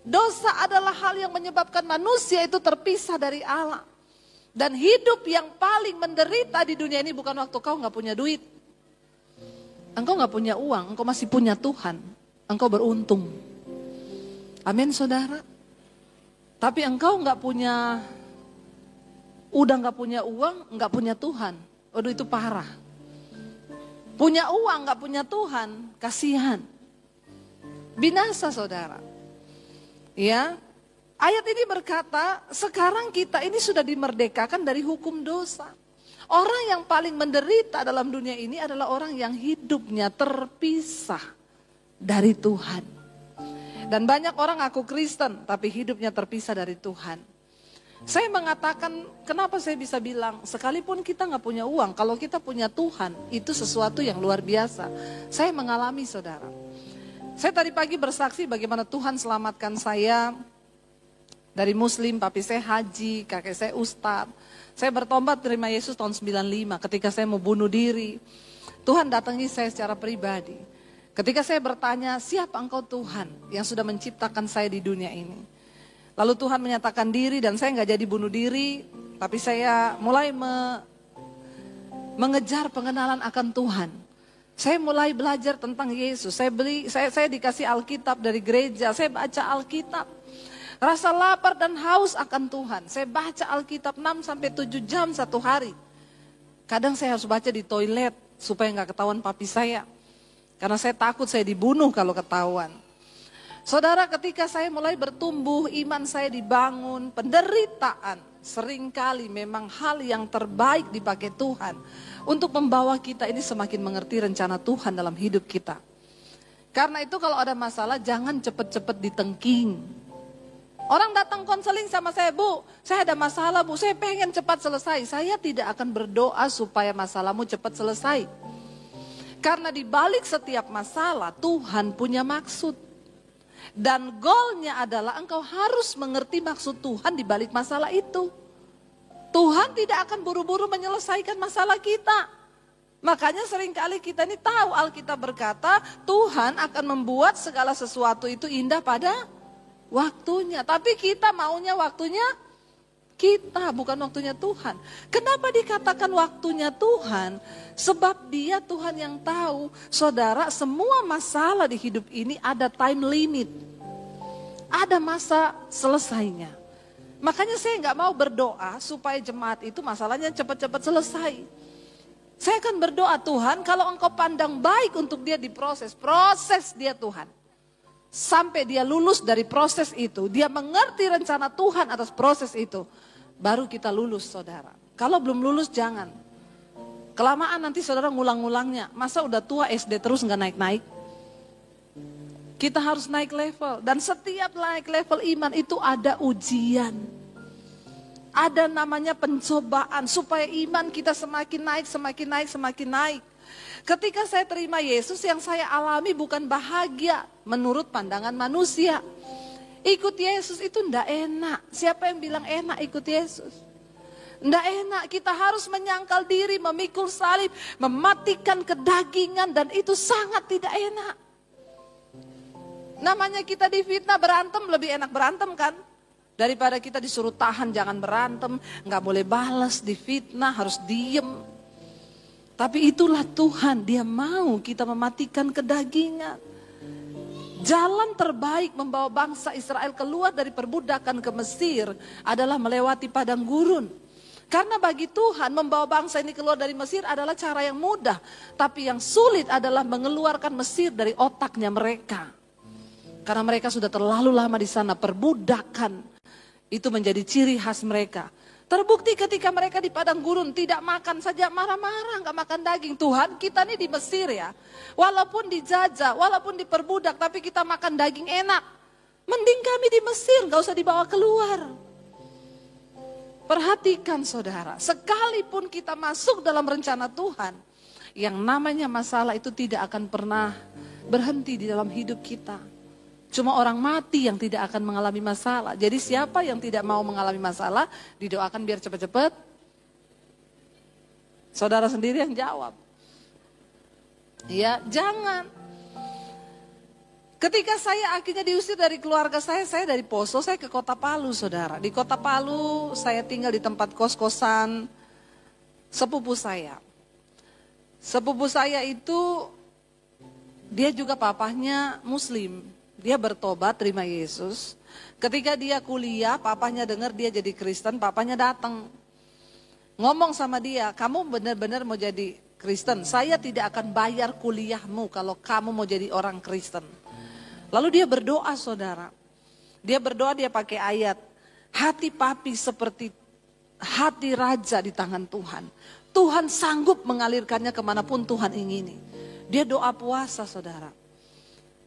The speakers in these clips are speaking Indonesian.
Dosa adalah hal yang menyebabkan manusia itu terpisah dari Allah. Dan hidup yang paling menderita di dunia ini bukan waktu kau gak punya duit. Engkau gak punya uang, engkau masih punya Tuhan. Engkau beruntung. Amin saudara. Tapi engkau gak punya, udah gak punya uang, gak punya Tuhan. Waduh itu parah. Punya uang gak punya Tuhan, kasihan. Binasa saudara. Ya, ayat ini berkata, sekarang kita ini sudah dimerdekakan dari hukum dosa. Orang yang paling menderita dalam dunia ini adalah orang yang hidupnya terpisah dari Tuhan. Dan banyak orang ngaku Kristen, tapi hidupnya terpisah dari Tuhan. Saya mengatakan, kenapa saya bisa bilang, sekalipun kita gak punya uang, kalau kita punya Tuhan, itu sesuatu yang luar biasa. Saya mengalami saudara. Saya tadi pagi bersaksi bagaimana Tuhan selamatkan saya dari muslim, papi saya haji, kakek saya ustadz. Saya bertobat terima Yesus tahun 95 ketika saya mau bunuh diri. Tuhan datangi saya secara pribadi. Ketika saya bertanya, siapa engkau Tuhan yang sudah menciptakan saya di dunia ini? Lalu Tuhan menyatakan diri dan saya gak jadi bunuh diri, tapi saya mulai mengejar pengenalan akan Tuhan. Saya mulai belajar tentang Yesus. Saya dikasih Alkitab dari gereja. Saya baca Alkitab. Rasa lapar dan haus akan Tuhan. Saya baca Alkitab 6-7 jam satu hari. Kadang saya harus baca di toilet supaya nggak ketahuan papi saya. Karena saya takut saya dibunuh kalau ketahuan. Saudara, ketika saya mulai bertumbuh, iman saya dibangun, penderitaan seringkali memang hal yang terbaik dipakai Tuhan untuk membawa kita ini semakin mengerti rencana Tuhan dalam hidup kita. Karena itu kalau ada masalah jangan cepet-cepet ditengking. Orang datang konseling sama saya, Bu, saya ada masalah Bu, saya pengen cepat selesai. Saya tidak akan berdoa supaya masalahmu cepat selesai. Karena di balik setiap masalah Tuhan punya maksud. Dan goalnya adalah engkau harus mengerti maksud Tuhan di balik masalah itu. Tuhan tidak akan buru-buru menyelesaikan masalah kita. Makanya seringkali kita ini tahu Alkitab berkata Tuhan akan membuat segala sesuatu itu indah pada waktunya. Tapi kita maunya waktunya kita, bukan waktunya Tuhan. Kenapa dikatakan waktunya Tuhan? Sebab dia Tuhan yang tahu, saudara, semua masalah di hidup ini ada time limit. Ada masa selesainya. Makanya saya nggak mau berdoa supaya jemaat itu masalahnya cepat-cepat selesai. Saya akan berdoa, Tuhan, kalau engkau pandang baik untuk dia diproses, proses dia Tuhan. Sampai dia lulus dari proses itu, dia mengerti rencana Tuhan atas proses itu. Baru kita lulus saudara. Kalau belum lulus jangan. Kelamaan nanti saudara ngulang-ngulangnya. Masa udah tua SD terus gak naik-naik? Kita harus naik level. Dan setiap naik level iman itu ada ujian. Ada namanya pencobaan. Supaya iman kita semakin naik, semakin naik, semakin naik. Ketika saya terima Yesus yang saya alami bukan bahagia menurut pandangan manusia. Ikut Yesus itu ndak enak. Siapa yang bilang enak ikut Yesus? Ndak enak, kita harus menyangkal diri, memikul salib, mematikan kedagingan dan itu sangat tidak enak. Namanya kita difitnah berantem, lebih enak berantem kan? Daripada kita disuruh tahan jangan berantem, nggak boleh balas, difitnah harus diem. Tapi itulah Tuhan, dia mau kita mematikan kedagingan. Jalan terbaik membawa bangsa Israel keluar dari perbudakan ke Mesir adalah melewati padang gurun. Karena bagi Tuhan membawa bangsa ini keluar dari Mesir adalah cara yang mudah. Tapi yang sulit adalah mengeluarkan Mesir dari otaknya mereka. Karena mereka sudah terlalu lama di sana, perbudakan itu menjadi ciri khas mereka. Terbukti ketika mereka di padang gurun tidak makan saja marah-marah, gak makan daging. Tuhan, kita nih di Mesir ya, walaupun dijajah, walaupun diperbudak, tapi kita makan daging enak. Mending kami di Mesir, gak usah dibawa keluar. Perhatikan saudara, sekalipun kita masuk dalam rencana Tuhan, yang namanya masalah itu tidak akan pernah berhenti di dalam hidup kita. Cuma orang mati yang tidak akan mengalami masalah. Jadi siapa yang tidak mau mengalami masalah, didoakan biar cepat-cepat. Saudara sendiri yang jawab. Ya, jangan. Ketika saya akhirnya diusir dari keluarga saya dari Poso, saya ke Kota Palu, saudara. Di Kota Palu, saya tinggal di tempat kos-kosan sepupu saya. Sepupu saya itu, dia juga papahnya Muslim. Dia bertobat, terima Yesus. Ketika dia kuliah, papahnya dengar dia jadi Kristen, papahnya datang. Ngomong sama dia, kamu benar-benar mau jadi Kristen. Saya tidak akan bayar kuliahmu kalau kamu mau jadi orang Kristen. Lalu dia berdoa, saudara. Dia berdoa, dia pakai ayat. Hati papi seperti hati raja di tangan Tuhan. Tuhan sanggup mengalirkannya kemanapun Tuhan ingini. Dia doa puasa, saudara.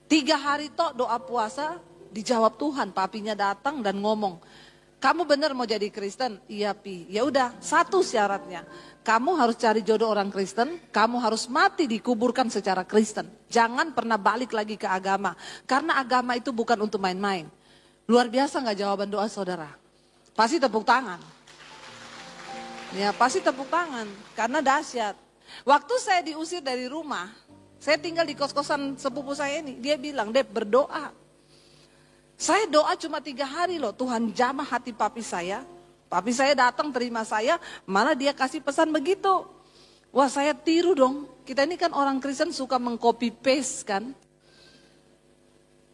3 hari tok doa puasa, dijawab Tuhan. Papinya datang dan ngomong, kamu benar mau jadi Kristen? Iya Pi. Ya udah, 1 syaratnya. Kamu harus cari jodoh orang Kristen, kamu harus mati dikuburkan secara Kristen. Jangan pernah balik lagi ke agama. Karena agama itu bukan untuk main-main. Luar biasa gak jawaban doa saudara? Pasti tepuk tangan. Ya pasti tepuk tangan, karena dahsyat. Waktu saya diusir dari rumah, saya tinggal di kos-kosan sepupu saya ini. Dia bilang, Dep berdoa. Saya doa cuma 3 hari loh, Tuhan jamah hati papi saya. Papi saya datang terima saya, malah dia kasih pesan begitu. Wah saya tiru dong, kita ini kan orang Kristen suka mengcopy paste kan.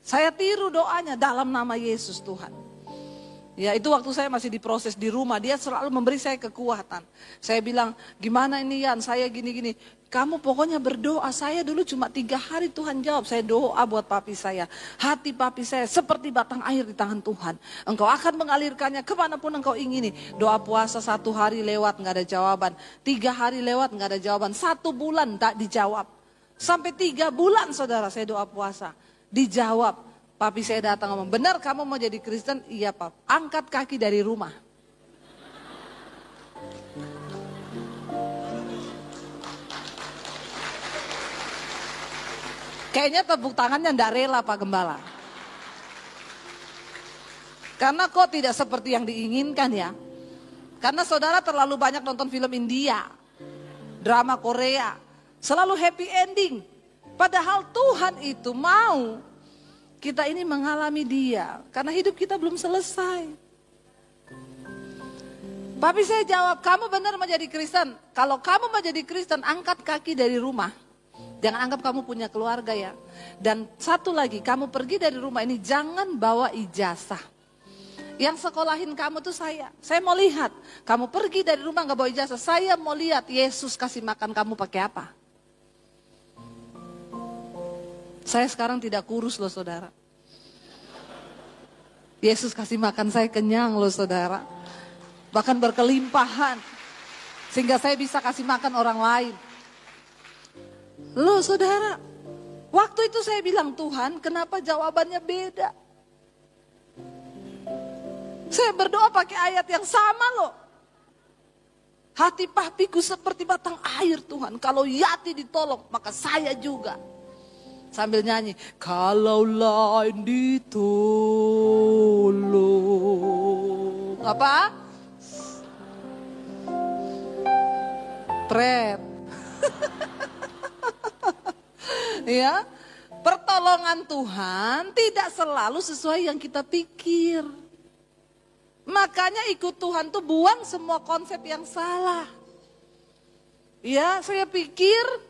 Saya tiru doanya dalam nama Yesus Tuhan. Ya itu waktu saya masih diproses di rumah, dia selalu memberi saya kekuatan. Saya bilang, gimana ini Yan, saya gini-gini. Kamu pokoknya berdoa, saya dulu cuma 3 hari Tuhan jawab. Saya doa buat papi saya. Hati papi saya seperti batang air di tangan Tuhan. Engkau akan mengalirkannya kemanapun engkau ingini. Doa puasa 1 hari lewat gak ada jawaban. 3 hari lewat gak ada jawaban. 1 bulan tak dijawab. Sampai 3 bulan saudara saya doa puasa. Dijawab. Papi saya datang ngomong, benar kamu mau jadi Kristen? Iya pap, angkat kaki dari rumah. Kayaknya tepuk tangannya ndak rela Pak Gembala. Karena kok tidak seperti yang diinginkan ya. Karena saudara terlalu banyak nonton film India, drama Korea, selalu happy ending. Padahal Tuhan itu mau kita ini mengalami dia, karena hidup kita belum selesai. Papi saya jawab, kamu benar mau jadi Kristen? Kalau kamu mau jadi Kristen, angkat kaki dari rumah. Jangan anggap kamu punya keluarga ya. Dan satu lagi, kamu pergi dari rumah ini jangan bawa ijazah. Yang sekolahin kamu tuh saya. Saya mau lihat, kamu pergi dari rumah gak bawa ijazah. Saya mau lihat Yesus kasih makan kamu pakai apa. Saya sekarang tidak kurus loh saudara. Yesus kasih makan saya kenyang loh saudara. Bahkan berkelimpahan. Sehingga saya bisa kasih makan orang lain. Loh saudara. Waktu itu saya bilang, Tuhan kenapa jawabannya beda. Saya berdoa pakai ayat yang sama loh. Hati papiku seperti batang air Tuhan. Kalau Yati ditolong maka saya juga. Sambil nyanyi, kalau lain ditolong. Apa? Pret. Ya, pertolongan Tuhan tidak selalu sesuai yang kita pikir. Makanya ikut Tuhan tuh buang semua konsep yang salah. Ya, saya pikir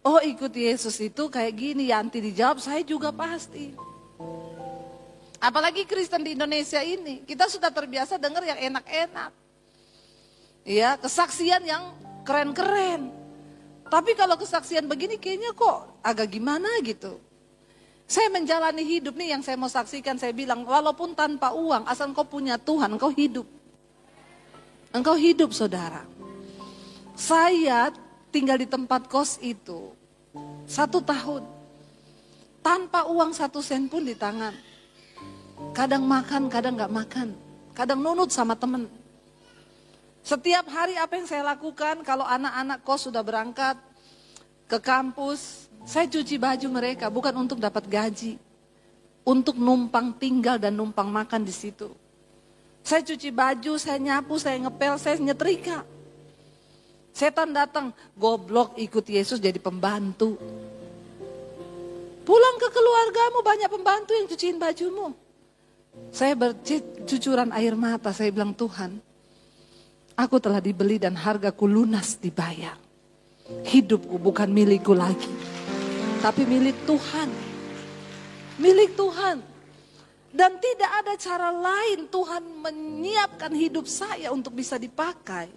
oh ikut Yesus itu kayak gini, Yanti dijawab, saya juga pasti. Apalagi Kristen di Indonesia ini, kita sudah terbiasa dengar yang enak-enak. Ya, kesaksian yang keren-keren. Tapi kalau kesaksian begini kayaknya kok agak gimana gitu. Saya menjalani hidup nih yang saya mau saksikan, saya bilang walaupun tanpa uang, asal engkau punya Tuhan, engkau hidup. Engkau hidup saudara. Saya tinggal di tempat kos itu 1 tahun tanpa uang 1 sen pun di tangan. Kadang makan, kadang gak makan, kadang nunut sama temen. Setiap hari apa yang saya lakukan kalau anak-anak kos sudah berangkat ke kampus, saya cuci baju mereka bukan untuk dapat gaji, untuk numpang tinggal dan numpang makan di situ. Saya cuci baju, saya nyapu, saya ngepel, saya nyetrika. Setan datang, goblok ikut Yesus jadi pembantu. Pulang ke keluargamu, banyak pembantu yang cuciin bajumu. Saya bercucuran air mata, saya bilang, Tuhan, aku telah dibeli dan hargaku lunas dibayar. Hidupku bukan milikku lagi, tapi milik Tuhan. Milik Tuhan. Dan tidak ada cara lain Tuhan menyiapkan hidup saya untuk bisa dipakai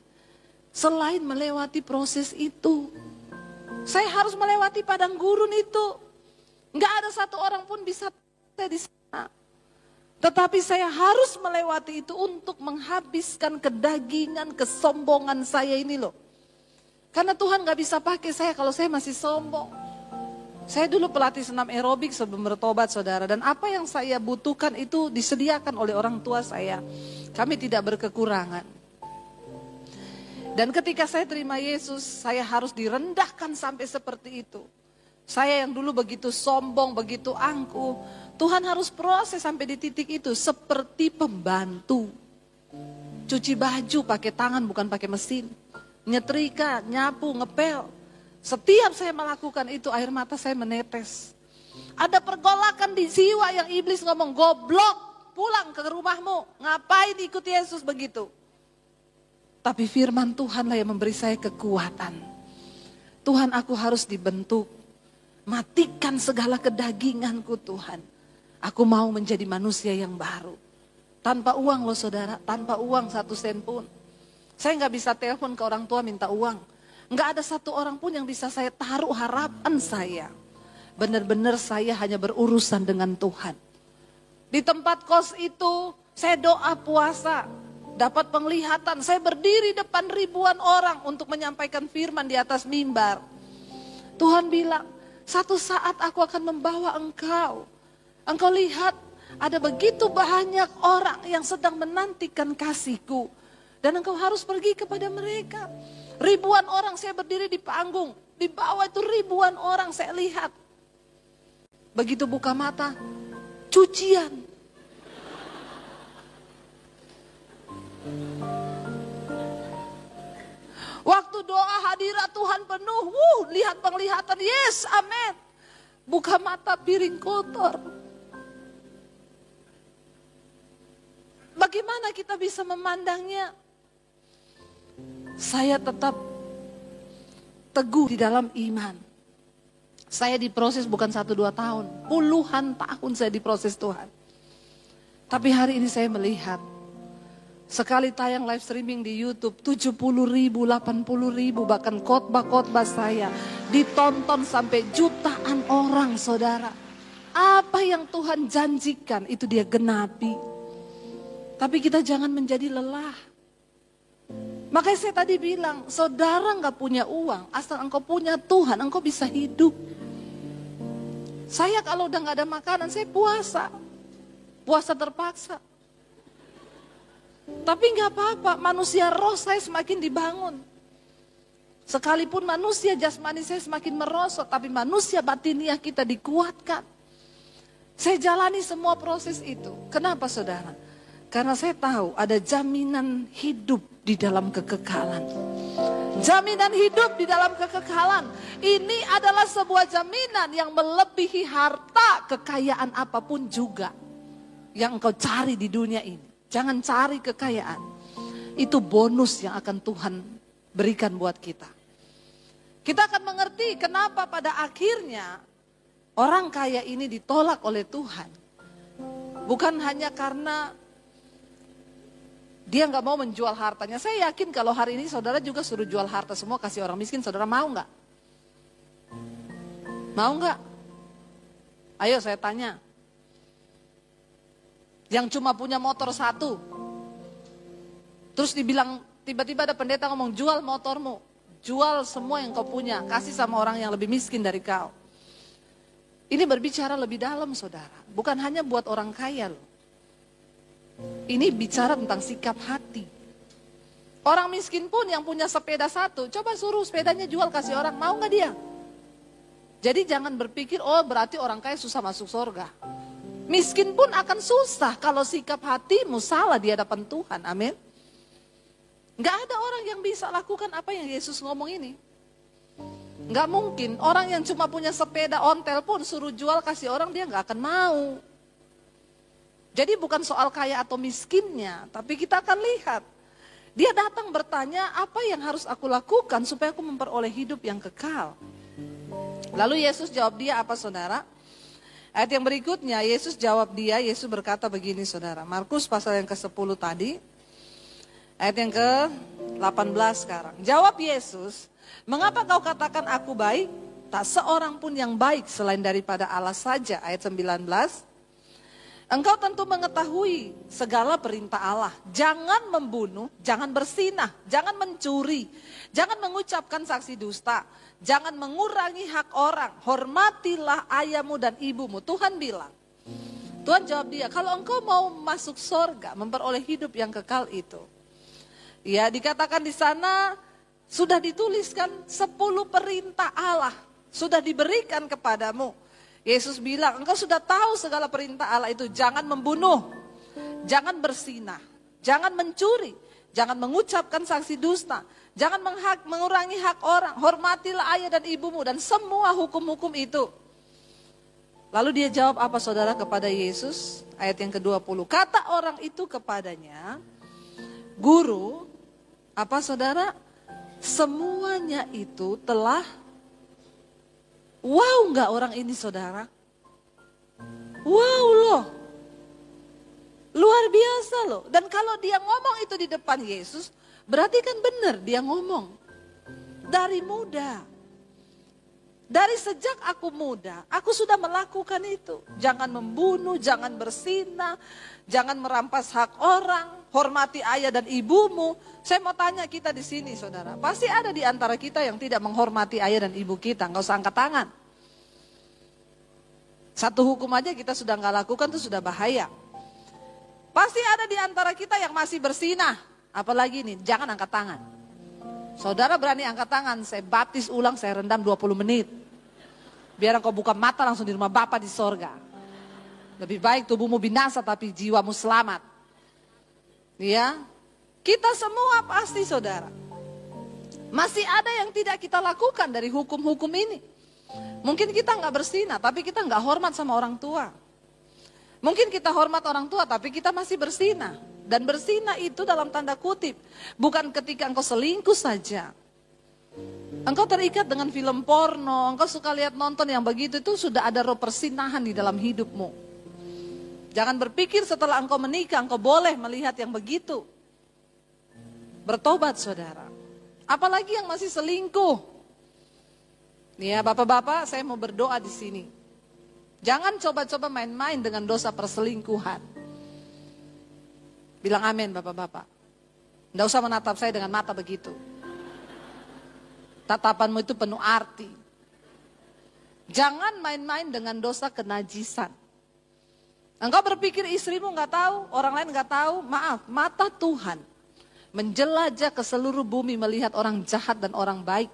selain melewati proses itu. Saya harus melewati padang gurun itu. Enggak ada satu orang pun bisa saya di sana. Tetapi saya harus melewati itu untuk menghabiskan kedagingan, kesombongan saya ini loh. Karena Tuhan gak bisa pakai saya kalau saya masih sombong. Saya dulu pelatih senam aerobik sebelum bertobat, saudara. Dan apa yang saya butuhkan itu disediakan oleh orang tua saya. Kami tidak berkekurangan. Dan ketika saya terima Yesus, saya harus direndahkan sampai seperti itu. Saya yang dulu begitu sombong, begitu angkuh. Tuhan harus proses sampai di titik itu seperti pembantu. Cuci baju pakai tangan bukan pakai mesin. Nyetrika, nyapu, ngepel. Setiap saya melakukan itu air mata saya menetes. Ada pergolakan di jiwa yang iblis ngomong, goblok, pulang ke rumahmu. Ngapain ikut Yesus begitu? Tapi firman Tuhanlah yang memberi saya kekuatan. Tuhan, aku harus dibentuk. Matikan segala kedaginganku Tuhan. Aku mau menjadi manusia yang baru. Tanpa uang loh saudara, tanpa uang 1 sen pun. Saya gak bisa telepon ke orang tua minta uang. Gak ada satu orang pun yang bisa saya taruh harapan saya. Benar-benar saya hanya berurusan dengan Tuhan. Di tempat kos itu saya doa puasa. Dapat penglihatan, saya berdiri depan ribuan orang untuk menyampaikan firman di atas mimbar. Tuhan bilang, satu saat aku akan membawa engkau. Engkau lihat ada begitu banyak orang yang sedang menantikan kasihku. Dan engkau harus pergi kepada mereka. Ribuan orang saya berdiri di panggung. Di bawah itu ribuan orang saya lihat. Begitu buka mata, cucian. Waktu doa hadirat Tuhan penuh, lihat penglihatan, yes, amin. Buka mata piring kotor. Bagaimana kita bisa memandangnya? Saya tetap teguh di dalam iman. Saya diproses bukan 1-2 tahun, puluhan tahun saya diproses Tuhan. Tapi hari ini saya melihat, sekali tayang live streaming di YouTube, 70.000, 80.000, bahkan khotbah-khotbah saya ditonton sampai jutaan orang, saudara. Apa yang Tuhan janjikan itu dia genapi. Tapi kita jangan menjadi lelah. Makanya saya tadi bilang, saudara gak punya uang, asal engkau punya Tuhan, engkau bisa hidup. Saya kalau udah gak ada makanan, saya puasa. Puasa terpaksa. Tapi gak apa-apa, manusia roh saya semakin dibangun. Sekalipun manusia jasmani saya semakin merosot, tapi manusia batiniah kita dikuatkan. Saya jalani semua proses itu. Kenapa saudara? Karena saya tahu ada jaminan hidup di dalam kekekalan. Jaminan hidup di dalam kekekalan. Ini adalah sebuah jaminan yang melebihi harta kekayaan apapun juga yang engkau cari di dunia ini. Jangan cari kekayaan. Itu bonus yang akan Tuhan berikan buat kita. Kita akan mengerti kenapa pada akhirnya orang kaya ini ditolak oleh Tuhan. Bukan hanya karena dia gak mau menjual hartanya. Saya yakin kalau hari ini saudara juga suruh jual harta semua kasih orang miskin, saudara mau gak? Mau gak? Ayo saya tanya. Yang cuma punya motor 1. Terus dibilang, tiba-tiba ada pendeta ngomong, jual motormu. Jual semua yang kau punya, kasih sama orang yang lebih miskin dari kau. Ini berbicara lebih dalam saudara. Bukan hanya buat orang kaya loh. Ini bicara tentang sikap hati. Orang miskin pun yang punya sepeda 1, coba suruh sepedanya jual kasih orang, mau gak dia? Jadi jangan berpikir, oh berarti orang kaya susah masuk surga. Miskin pun akan susah kalau sikap hatimu salah di hadapan Tuhan, amin. Gak ada orang yang bisa lakukan apa yang Yesus ngomong ini. Nggak mungkin, orang yang cuma punya sepeda ontel pun suruh jual kasih orang dia nggak akan mau. Jadi bukan soal kaya atau miskinnya, tapi kita akan lihat. Dia datang bertanya, apa yang harus aku lakukan supaya aku memperoleh hidup yang kekal. Lalu Yesus jawab dia apa saudara? Ayat yang berikutnya, Yesus jawab dia, Yesus berkata begini saudara. Markus pasal yang ke-10 tadi, ayat yang ke-18 sekarang. Jawab Yesus, mengapa kau katakan aku baik? Tak seorang pun yang baik selain daripada Allah saja. Ayat 19. Engkau tentu mengetahui segala perintah Allah. Jangan membunuh, jangan berzinah, jangan mencuri, jangan mengucapkan saksi dusta, jangan mengurangi hak orang, hormatilah ayahmu dan ibumu. Tuhan bilang, Tuhan jawab dia, kalau engkau mau masuk surga, memperoleh hidup yang kekal itu. Ya, dikatakan di sana sudah dituliskan 10 perintah Allah, sudah diberikan kepadamu. Yesus bilang, engkau sudah tahu segala perintah Allah itu. Jangan membunuh, jangan berzinah, jangan mencuri, jangan mengucapkan saksi dusta, jangan mengurangi hak orang, hormatilah ayah dan ibumu, dan semua hukum-hukum itu. Lalu dia jawab apa saudara kepada Yesus? Ayat yang ke-20. Kata orang itu kepadanya, Guru, apa saudara? Semuanya itu telah. Wow enggak orang ini saudara? Wow loh. Luar biasa loh. Dan kalau dia ngomong itu di depan Yesus, berarti kan benar dia ngomong. Dari muda. Dari sejak aku muda, aku sudah melakukan itu. Jangan membunuh, jangan berzinah, jangan merampas hak orang, hormati ayah dan ibumu. Saya mau tanya kita di sini saudara, pasti ada di antara kita yang tidak menghormati ayah dan ibu kita, nggak usah angkat tangan. Satu hukum aja kita sudah nggak lakukan itu sudah bahaya. Pasti ada di antara kita yang masih berzinah, apalagi nih, jangan angkat tangan. Saudara berani angkat tangan, saya baptis ulang, saya rendam 20 menit. Biar engkau buka mata langsung di rumah Bapa di sorga. Lebih baik tubuhmu binasa tapi jiwamu selamat. Ya, kita semua pasti saudara. Masih ada yang tidak kita lakukan dari hukum-hukum ini. Mungkin kita nggak berzinah, tapi kita nggak hormat sama orang tua. Mungkin kita hormat orang tua, tapi kita masih berzinah. Dan berzinah itu dalam tanda kutip, bukan ketika engkau selingkuh saja. Engkau terikat dengan film porno, engkau suka lihat nonton yang begitu, itu sudah ada roh persinahan di dalam hidupmu. Jangan berpikir setelah engkau menikah, engkau boleh melihat yang begitu. Bertobat saudara. Apalagi yang masih selingkuh. Nih ya bapak-bapak, saya mau berdoa di sini. Jangan coba-coba main-main dengan dosa perselingkuhan. Bilang amin bapak-bapak. Nggak usah menatap saya dengan mata begitu. Tatapanmu itu penuh arti. Jangan main-main dengan dosa kenajisan. Engkau berpikir istrimu nggak tahu, orang lain nggak tahu. Maaf, mata Tuhan menjelajah ke seluruh bumi melihat orang jahat dan orang baik.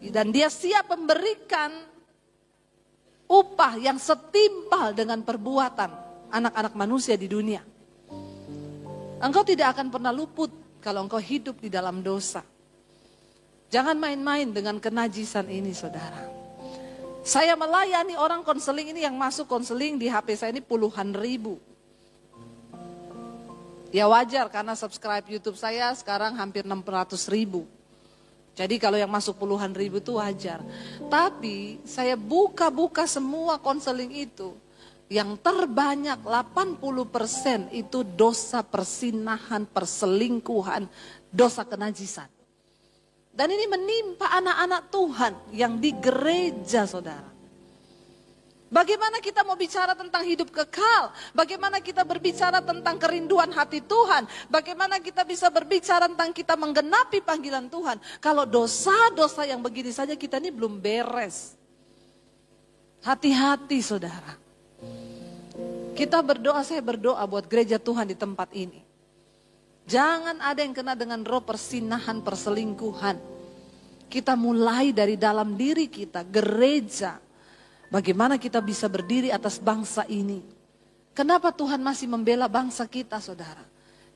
Dan dia siap memberikan upah yang setimpal dengan perbuatan anak-anak manusia di dunia. Engkau tidak akan pernah luput kalau engkau hidup di dalam dosa. Jangan main-main dengan kenajisan ini saudara. Saya melayani orang konseling ini yang masuk konseling di HP saya ini puluhan ribu. Ya wajar karena subscribe YouTube saya sekarang hampir 600 ribu. Jadi kalau yang masuk puluhan ribu itu wajar. Tapi saya buka-buka semua konseling itu. Yang terbanyak 80% itu dosa persinahan, perselingkuhan, dosa kenajisan. Dan ini menimpa anak-anak Tuhan yang di gereja saudara. Bagaimana kita mau bicara tentang hidup kekal? Bagaimana kita berbicara tentang kerinduan hati Tuhan? Bagaimana kita bisa berbicara tentang kita menggenapi panggilan Tuhan? Kalau dosa-dosa yang begini saja kita ini belum beres. Hati-hati saudara. Kita berdoa, saya berdoa buat gereja Tuhan di tempat ini. Jangan ada yang kena dengan roh persinahan, perselingkuhan. Kita mulai dari dalam diri kita, gereja. Bagaimana kita bisa berdiri atas bangsa ini? Kenapa Tuhan masih membela bangsa kita, saudara?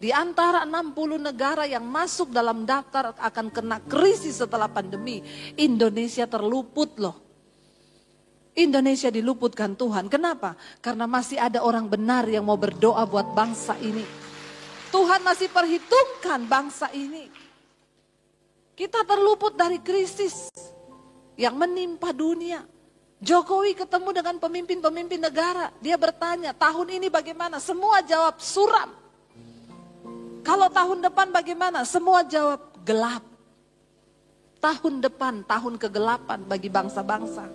Di antara 60 negara yang masuk dalam daftar akan kena krisis setelah pandemi, Indonesia terluput loh. Indonesia diluputkan Tuhan. Kenapa? Karena masih ada orang benar yang mau berdoa buat bangsa ini. Tuhan masih perhitungkan bangsa ini. Kita terluput dari krisis yang menimpa dunia. Jokowi ketemu dengan pemimpin-pemimpin negara. Dia bertanya, tahun ini bagaimana? Semua jawab suram. Kalau tahun depan bagaimana? Semua jawab gelap. Tahun depan, tahun kegelapan bagi bangsa-bangsa.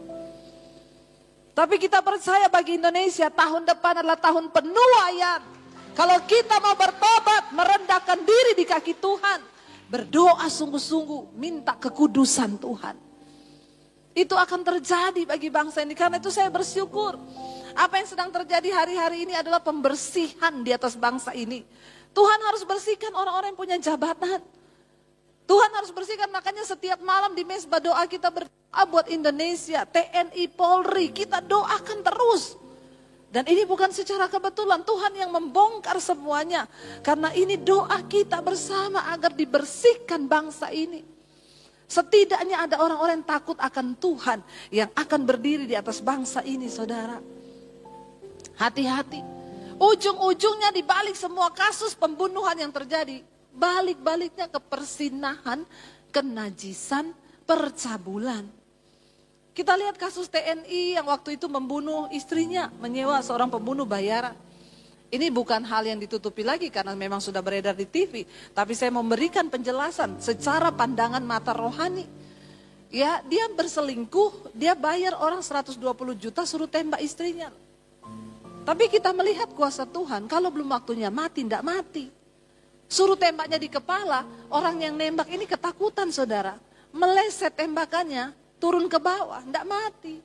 Tapi kita percaya bagi Indonesia, tahun depan adalah tahun penuaian. Kalau kita mau bertobat, merendahkan diri di kaki Tuhan, berdoa sungguh-sungguh, minta kekudusan Tuhan. Itu akan terjadi bagi bangsa ini. Karena itu saya bersyukur. Apa yang sedang terjadi hari-hari ini adalah pembersihan di atas bangsa ini. Tuhan harus bersihkan orang-orang yang punya jabatan. Tuhan harus bersihkan, makanya setiap malam di mezbah doa kita berdoa buat Indonesia, TNI, Polri, kita doakan terus. Dan ini bukan secara kebetulan, Tuhan yang membongkar semuanya. Karena ini doa kita bersama agar dibersihkan bangsa ini. Setidaknya ada orang-orang yang takut akan Tuhan yang akan berdiri di atas bangsa ini, saudara. Hati-hati. Ujung-ujungnya di balik semua kasus pembunuhan yang terjadi, balik-baliknya ke persinahan, kenajisan, percabulan. Kita lihat kasus TNI yang waktu itu membunuh istrinya, menyewa seorang pembunuh bayaran. Ini bukan hal yang ditutupi lagi karena memang sudah beredar di TV. Tapi saya memberikan penjelasan secara pandangan mata rohani. Ya, dia berselingkuh, dia bayar orang 120 juta suruh tembak istrinya. Tapi kita melihat kuasa Tuhan, kalau belum waktunya mati, tidak mati. Suruh tembaknya di kepala, orang yang nembak ini ketakutan saudara. Meleset tembakannya, turun ke bawah, tidak mati.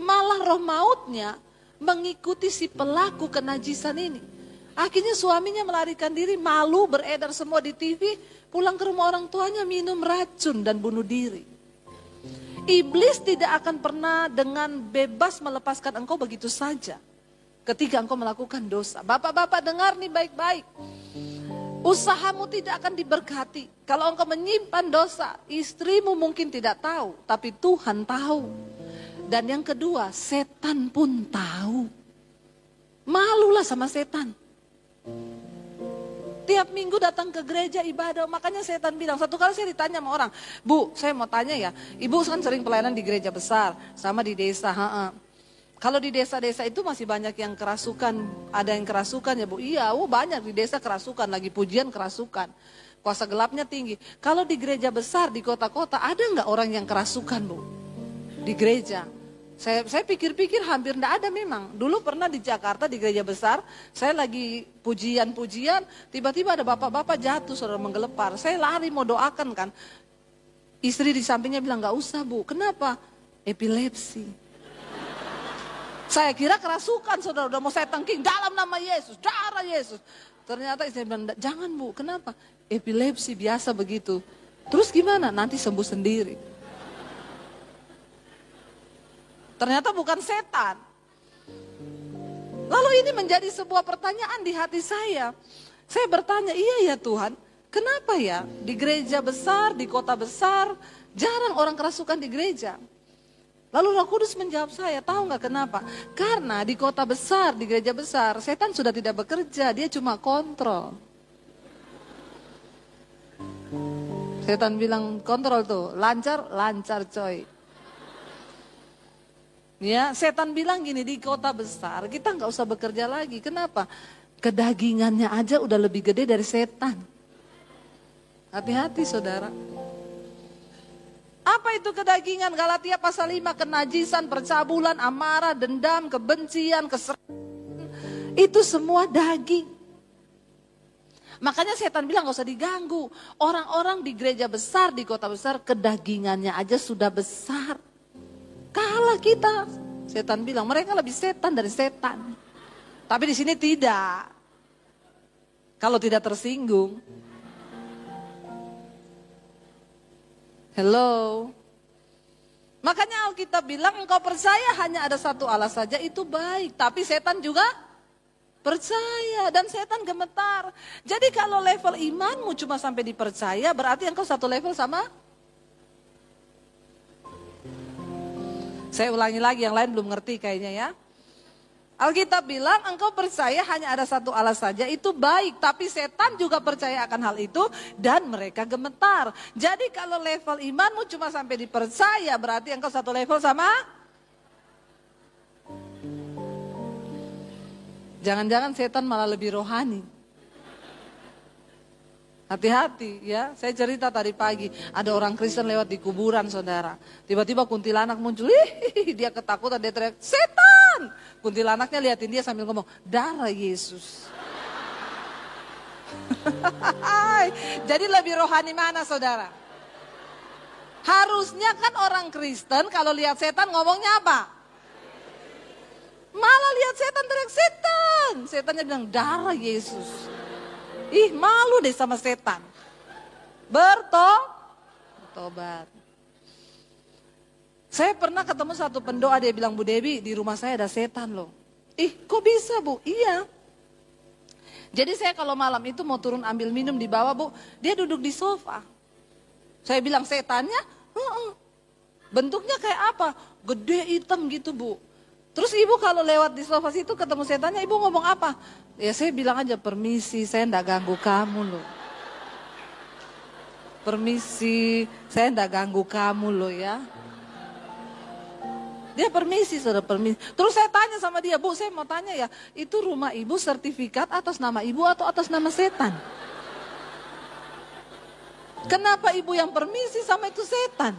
Malah roh mautnya mengikuti si pelaku kenajisan ini. Akhirnya suaminya melarikan diri, malu, beredar semua di TV, pulang ke rumah orang tuanya minum racun dan bunuh diri. Iblis tidak akan pernah dengan bebas melepaskan engkau begitu saja. Ketika engkau melakukan dosa. Bapak-bapak dengar nih baik-baik. Usahamu tidak akan diberkati. Kalau engkau menyimpan dosa, istrimu mungkin tidak tahu. Tapi Tuhan tahu. Dan yang kedua, setan pun tahu. Malulah sama setan. Tiap minggu datang ke gereja ibadah. Makanya setan bilang, satu kali saya ditanya sama orang. Bu, saya mau tanya ya. Ibu kan sering pelayanan di gereja besar. Sama di desa. Kalau di desa-desa itu masih banyak yang kerasukan, ada yang kerasukan ya Bu? Iya, banyak di desa kerasukan, lagi pujian kerasukan. Kuasa gelapnya tinggi. Kalau di gereja besar, di kota-kota, ada nggak orang yang kerasukan Bu? Di gereja. Saya pikir-pikir hampir nggak ada memang. Dulu pernah di Jakarta di gereja besar, saya lagi pujian-pujian, tiba-tiba ada bapak-bapak jatuh, saudara menggelepar. Saya lari mau doakan kan. Istri di sampingnya bilang, nggak usah Bu. Kenapa? Epilepsi. Saya kira kerasukan, saudara, udah mau saya tengking dalam nama Yesus, darah Yesus. Ternyata istri bilang, jangan Bu, kenapa? Epilepsi biasa begitu. Terus gimana? Nanti sembuh sendiri. Ternyata bukan setan. Lalu ini menjadi sebuah pertanyaan di hati saya. Saya bertanya, iya ya Tuhan, kenapa ya di gereja besar, di kota besar, jarang orang kerasukan di gereja? Lalu Roh Kudus menjawab saya, tahu nggak kenapa? Karena di kota besar, di gereja besar, setan sudah tidak bekerja, dia cuma kontrol. Setan bilang kontrol tuh, lancar, lancar coy. Ya, setan bilang gini, di kota besar kita nggak usah bekerja lagi. Kenapa? Kedagingannya aja udah lebih gede dari setan. Hati-hati saudara. Apa itu kedagingan? Galatia pasal 5, kenajisan, percabulan, amarah, dendam, kebencian, keserakahan. Itu semua daging. Makanya setan bilang gak usah diganggu. Orang-orang di gereja besar, di kota besar, kedagingannya aja sudah besar. Kalah kita. Setan bilang mereka lebih setan dari setan. Tapi di sini tidak. Kalau tidak tersinggung. Hello. Makanya Alkitab bilang engkau percaya hanya ada satu Allah saja itu baik. Tapi setan juga percaya, dan setan gemetar. Jadi kalau level imanmu cuma sampai dipercaya, berarti engkau satu level sama. Saya ulangi lagi, yang lain belum ngerti kayaknya ya. Alkitab bilang engkau percaya hanya ada satu Allah saja, itu baik. Tapi setan juga percaya akan hal itu dan mereka gemetar. Jadi kalau level imanmu cuma sampai dipercaya, berarti engkau satu level sama. Jangan-jangan setan malah lebih rohani. Hati-hati ya, saya cerita tadi pagi, ada orang Kristen lewat di kuburan saudara. Tiba-tiba kuntilanak muncul, dia ketakutan, dia teriak, setan! Kuntilanaknya liatin dia sambil ngomong, darah Yesus. Jadi lebih rohani mana saudara? Harusnya kan orang Kristen kalau lihat setan ngomongnya apa? Malah lihat setan teriak, setan! Setannya bilang, darah Yesus. Ih, malu deh sama setan. Bertobat. Saya pernah ketemu satu pendoa, dia bilang, Bu Dewi, di rumah saya ada setan loh. Ih, kok bisa Bu? Iya. Jadi saya kalau malam itu mau turun ambil minum di bawah Bu, dia duduk di sofa. Saya bilang, setannya? Bentuknya kayak apa? Gede hitam gitu Bu. Terus ibu kalau lewat di sofa situ ketemu setannya, ibu ngomong apa? Ya saya bilang aja, permisi, saya enggak ganggu kamu loh. Permisi, saya enggak ganggu kamu loh ya. Dia permisi, saudara, permisi. Terus saya tanya sama dia, Bu, saya mau tanya ya, itu rumah ibu sertifikat atas nama ibu atau atas nama setan? Kenapa ibu yang permisi sama itu setan?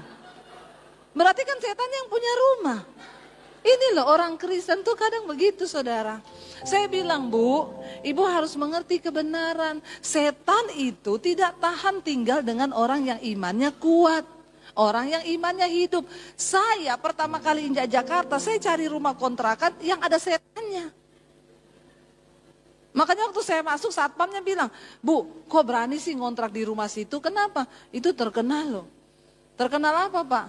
Berarti kan setan yang punya rumah. Ini loh orang Kristen tuh kadang begitu saudara. Saya bilang, Bu, ibu harus mengerti kebenaran. Setan itu tidak tahan tinggal dengan orang yang imannya kuat. Orang yang imannya hidup. Saya pertama kali injak Jakarta, saya cari rumah kontrakan yang ada setannya. Makanya waktu saya masuk, satpamnya bilang, Bu, kok berani sih ngontrak di rumah situ? Kenapa? Itu terkenal loh. Terkenal apa Pak?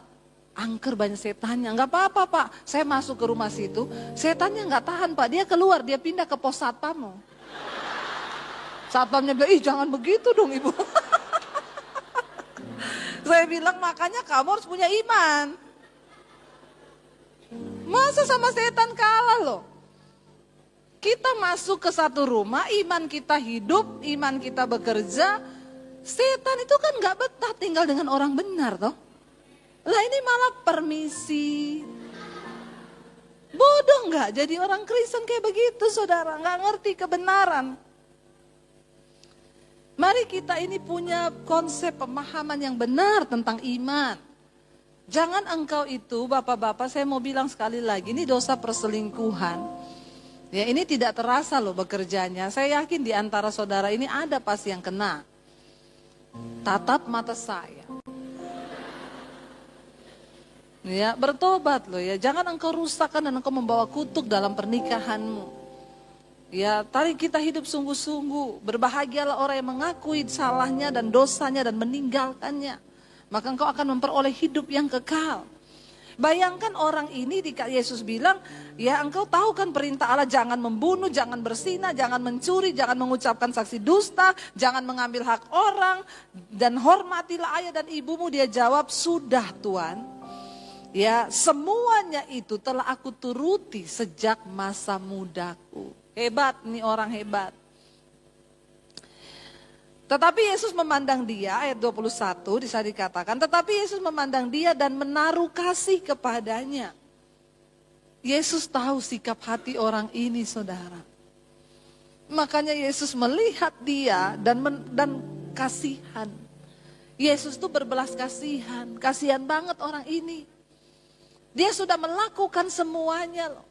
Angker banyak setannya. Enggak apa-apa Pak, saya masuk ke rumah situ, setannya enggak tahan Pak, dia keluar, dia pindah ke pos satpam. Satpamnya bilang, ih jangan begitu dong ibu. Saya bilang, makanya kamu harus punya iman. Masa sama setan kalah loh. Kita masuk ke satu rumah, iman kita hidup, iman kita bekerja. Setan itu kan gak betah tinggal dengan orang benar toh. Lah ini malah permisi. Bodoh gak jadi orang Kristen kayak begitu saudara, gak ngerti kebenaran. Mari kita ini punya konsep pemahaman yang benar tentang iman. Jangan engkau itu, bapak-bapak, saya mau bilang sekali lagi, ini dosa perselingkuhan. Ya ini tidak terasa loh bekerjanya. Saya yakin di antara saudara ini ada pasti yang kena. Tatap mata saya. Ya, bertobat loh ya. Jangan engkau rusakkan dan engkau membawa kutuk dalam pernikahanmu. Ya, tarik kita hidup sungguh-sungguh. Berbahagialah orang yang mengakui salahnya dan dosanya dan meninggalkannya. Maka engkau akan memperoleh hidup yang kekal. Bayangkan orang ini Yesus bilang, ya engkau tahu kan perintah Allah, jangan membunuh, jangan berzina, jangan mencuri, jangan mengucapkan saksi dusta, jangan mengambil hak orang, dan hormatilah ayah dan ibumu. Dia jawab, sudah Tuhan. Ya, semuanya itu telah aku turuti sejak masa mudaku. Hebat nih orang hebat. Tetapi Yesus memandang dia, ayat 21 bisa dikatakan, tetapi Yesus memandang dia dan menaruh kasih kepadanya. Yesus tahu sikap hati orang ini saudara. Makanya Yesus melihat dia dan kasihan. Yesus tuh berbelas kasihan, kasihan banget orang ini. Dia sudah melakukan semuanya loh.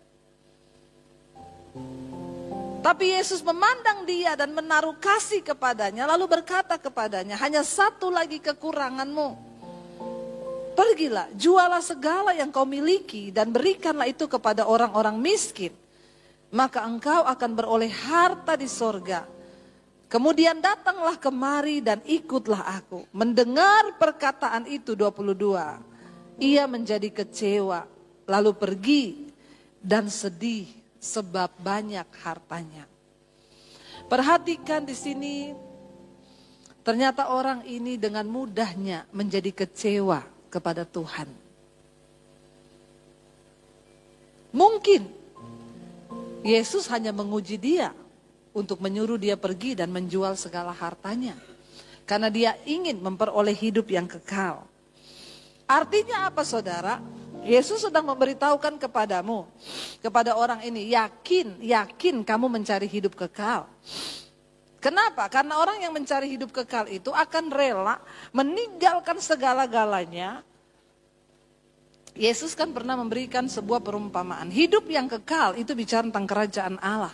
Tapi Yesus memandang dia dan menaruh kasih kepadanya. Lalu berkata kepadanya, hanya satu lagi kekuranganmu. Pergilah, jualah segala yang kau miliki dan berikanlah itu kepada orang-orang miskin. Maka engkau akan beroleh harta di sorga. Kemudian datanglah kemari dan ikutlah aku. Mendengar perkataan itu 22. Ia menjadi kecewa, lalu pergi dan sedih sebab banyak hartanya. Perhatikan di sini, ternyata orang ini dengan mudahnya menjadi kecewa kepada Tuhan. Mungkin Yesus hanya menguji dia untuk menyuruh dia pergi dan menjual segala hartanya. Karena dia ingin memperoleh hidup yang kekal. Artinya apa saudara? Yesus sedang memberitahukan kepadamu, kepada orang ini, yakin kamu mencari hidup kekal. Kenapa? Karena orang yang mencari hidup kekal itu akan rela meninggalkan segala-galanya. Yesus kan pernah memberikan sebuah perumpamaan. Hidup yang kekal itu bicara tentang kerajaan Allah.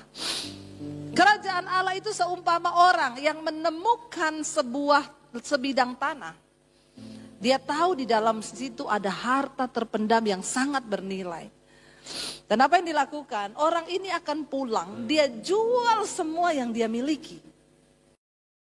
Kerajaan Allah itu seumpama orang yang menemukan sebidang tanah. Dia tahu di dalam situ ada harta terpendam yang sangat bernilai. Dan apa yang dilakukan? Orang ini akan pulang, dia jual semua yang dia miliki.